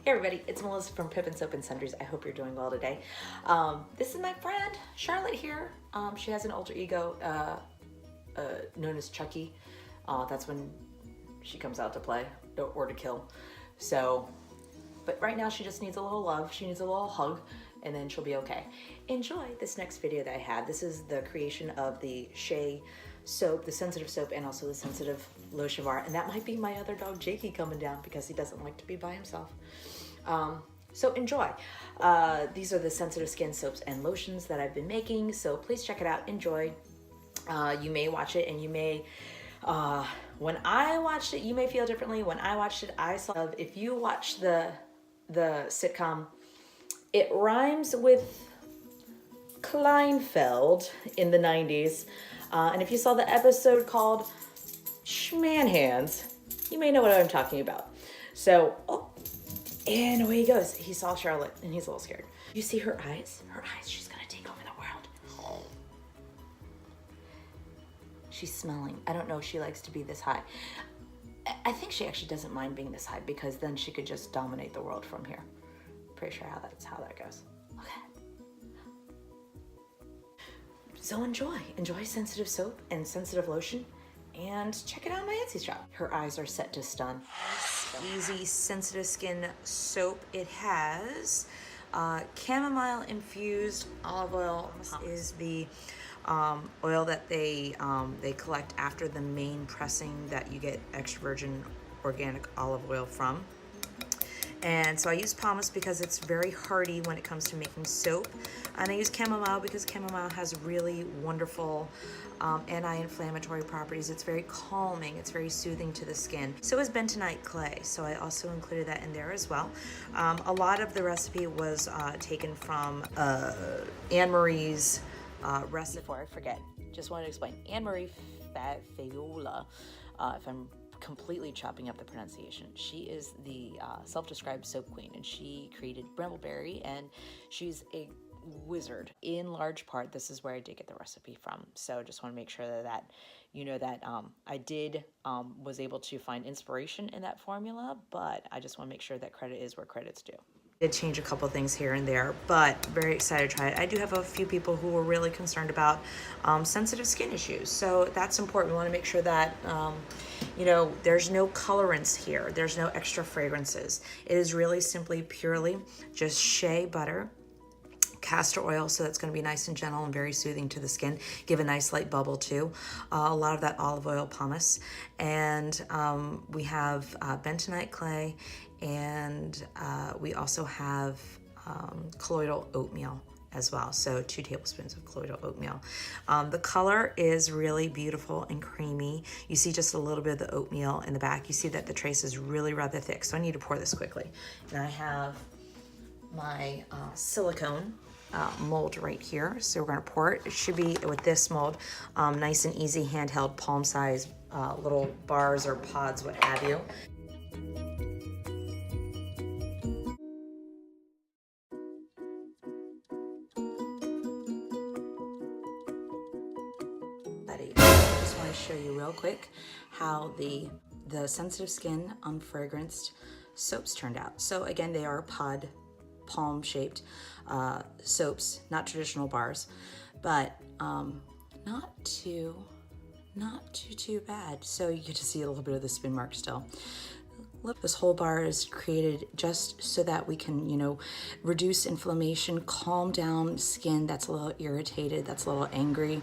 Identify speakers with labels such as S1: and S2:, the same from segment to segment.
S1: Hey everybody, it's Melissa from Pippin Soap and Sundries. I hope you're doing well today. This is my friend Charlotte here. She has an alter ego known as Chucky. That's when she comes out to play or to kill. So, but right now she just needs a little love. She needs a little hug and then she'll be okay. Enjoy this next video that I have. This is the creation of the Shea soap, the sensitive soap, and also the sensitive lotion bar. And that might be my other dog Jakey coming down because he doesn't like to be by himself. So enjoy. These are the sensitive skin soaps and lotions that I've been making, so please check it out. Enjoy. You may watch it and you may when I watched it, you may feel differently. When I watched it, I saw, if you watch the sitcom, it rhymes with Kleinfeld in the 90s. And if you saw the episode called Schmanhands, you may know what I'm talking about. So, and away he goes. He saw Charlotte and he's a little scared. You see her eyes? Her eyes, she's gonna take over the world. She's smelling. I don't know if she likes to be this high. I think she actually doesn't mind being this high because then she could just dominate the world from here. Pretty sure that's how that goes. Okay. So enjoy sensitive soap and sensitive lotion, and check it out in my Etsy shop. Her eyes are set to stun. Easy sensitive skin soap. It has chamomile infused olive oil. This is the oil that they collect after the main pressing that you get extra virgin organic olive oil from. And so I use pomace because it's very hearty when it comes to making soap. And I use chamomile because chamomile has really wonderful anti-inflammatory properties. It's very calming, it's very soothing to the skin. So is bentonite clay, so I also included that in there as well. A lot of the recipe was taken from Anne Marie's recipe. Before I forget, just wanted to explain, Anne Marie Fayola, if I'm completely chopping up the pronunciation. She is the self-described soap queen, and she created Brambleberry, and she's a wizard. In large part, this is where I did get the recipe from. So just want to make sure that you know that I was able to find inspiration in that formula, but I just want to make sure that credit is where credit's due. Did change a couple things here and there, but very excited to try it. I do have a few people who are really concerned about sensitive skin issues, so that's important. We want to make sure that you know, there's no colorants here. There's no extra fragrances. It is really simply purely just shea butter, castor oil, so that's going to be nice and gentle and very soothing to the skin. Give a nice light bubble too. A lot of that olive oil pomace, and we have bentonite clay, and we also have colloidal oatmeal as well, so 2 tablespoons of colloidal oatmeal. The color is really beautiful and creamy. You see just a little bit of the oatmeal in the back. You see that the trace is really rather thick, so I need to pour this quickly. And I have my silicone mold right here, so we're gonna pour it. It should be, with this mold, nice and easy, handheld, palm size, little bars or pods, what have you. I just want to show you real quick how the sensitive skin unfragranced soaps turned out. So again, they are pod, palm shaped soaps, not traditional bars, but not too bad. So you get to see a little bit of the spin mark still. Look, this whole bar is created just so that we can, you know, reduce inflammation, calm down skin that's a little irritated, that's a little angry.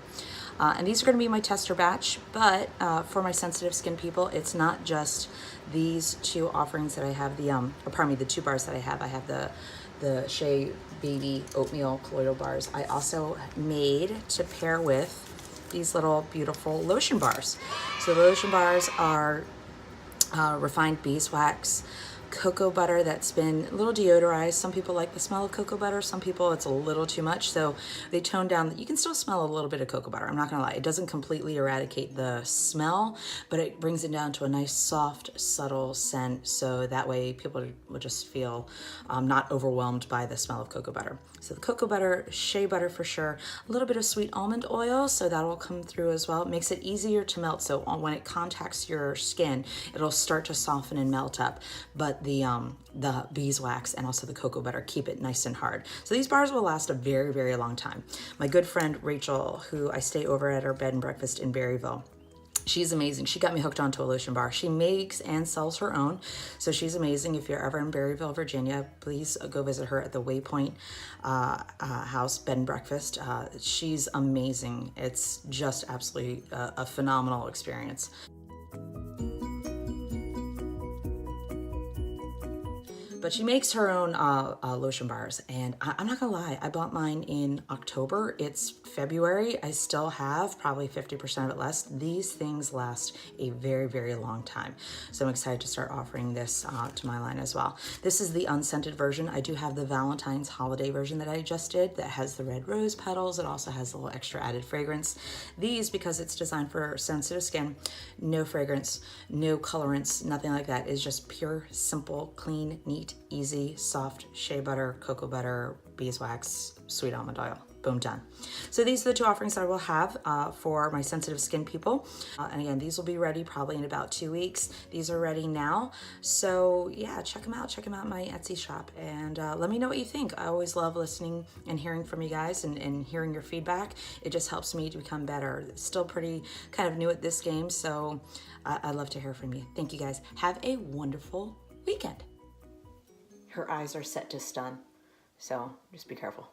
S1: And these are going to be my tester batch, but for my sensitive skin people, it's not just these 2 offerings that I have, the 2 bars that I have. I have the Shea Baby Oatmeal Colloidal bars. I also made to pair with these little beautiful lotion bars. So the lotion bars are refined beeswax, cocoa butter that's been a little deodorized. Some people like the smell of cocoa butter. Some people it's a little too much, so they tone down. You can still smell a little bit of cocoa butter. I'm not gonna lie. It doesn't completely eradicate the smell, but it brings it down to a nice, soft, subtle scent, so that way people will just feel not overwhelmed by the smell of cocoa butter. So the cocoa butter, shea butter for sure, a little bit of sweet almond oil, so that'll come through as well. It makes it easier to melt, so when it contacts your skin, it'll start to soften and melt up. But let the beeswax and also the cocoa butter keep it nice and hard. So these bars will last a very, very long time. My good friend Rachel, who I stay over at her bed and breakfast in Berryville, she's amazing. She got me hooked onto a lotion bar. She makes and sells her own. So she's amazing. If you're ever in Berryville, Virginia, please go visit her at the Waypoint House Bed and Breakfast. She's amazing. It's just absolutely a phenomenal experience. But she makes her own lotion bars, and I'm not gonna lie, I bought mine in October. It's February. I still have probably 50% of it left. These things last a very, very long time. So I'm excited to start offering this to my line as well. This is the unscented version. I do have the Valentine's holiday version that I just did that has the red rose petals. It also has a little extra added fragrance. These, because it's designed for sensitive skin, no fragrance, no colorants, nothing like that. It's just pure, simple, clean, neat, easy, soft shea butter, cocoa butter, beeswax, sweet almond oil. Boom, done. So these are the two offerings that I will have for my sensitive skin people. And again, these will be ready probably in about 2 weeks. These are ready now. So yeah, check them out. Check them out in my Etsy shop. And let me know what you think. I always love listening and hearing from you guys and hearing your feedback. It just helps me to become better. Still pretty kind of new at this game. So I'd love to hear from you. Thank you guys. Have a wonderful weekend. Her eyes are set to stun. So just be careful.